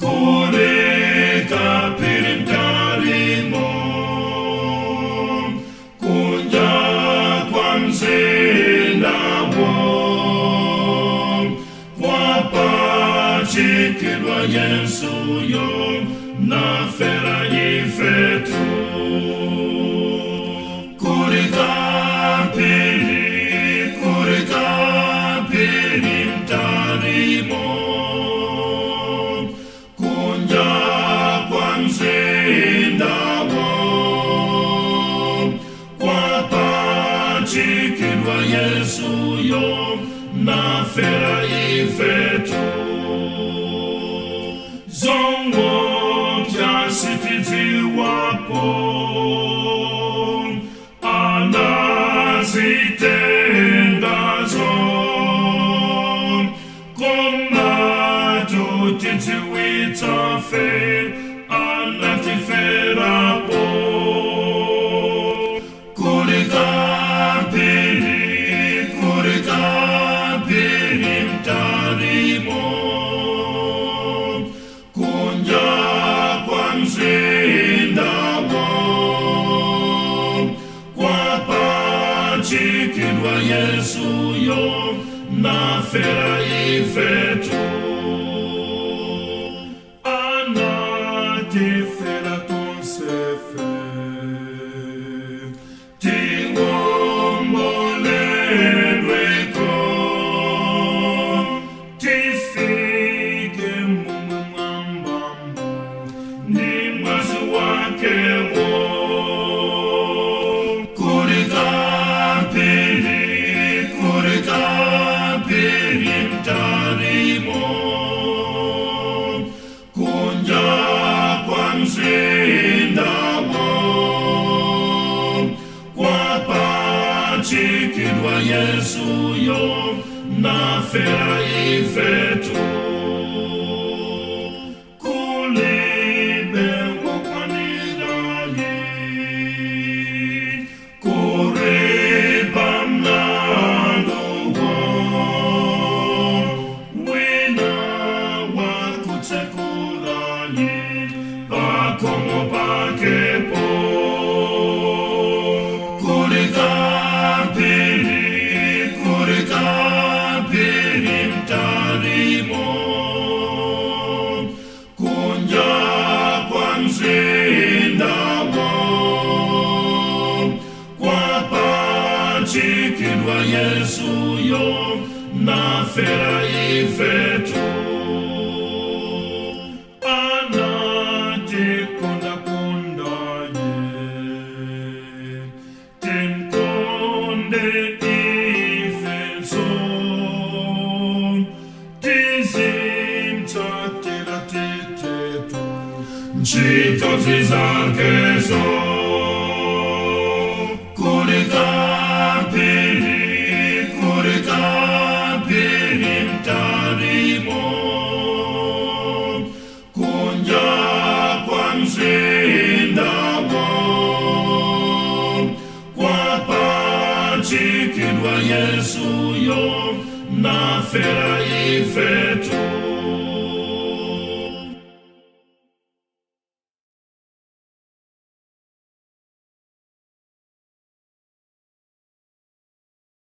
kureka pirimtarimo kunja kwa mzindawo kwapachikirwa Yesu yo na fera ifetu kureka pirimtarimo kunja kwa mzindawo kwapachikirwa Yesu yo na fera ifetu zongo pyasititi wapo anazitendazo komato titiwitafe anatiferapo kureka pirimtarimo kunja kwa mzindawo kwapachikirwa Yesu yo na fera ifetu anatifera tonsefe tiwombolelweko tifike mumwambambo ni mwazi wakewo kureka pirimtarimo kunja kwa mzindawo kwapachikirwa Yesu yo na fera ifetu kulibe wokwaniraye kureba mlandowo wina wakutekuranye bakomo bakepo kureka pirimtarimo kunja kwa mzindawo kwapachikirwa Yesu yo na fera ifetu anatekondakondaye tenkonde ifenso tizimtatira titetu nchitozi zakezo kureka pirimtarimo kunja kwa mzindawo kwapachikirwa Yesu yo na fera ifetu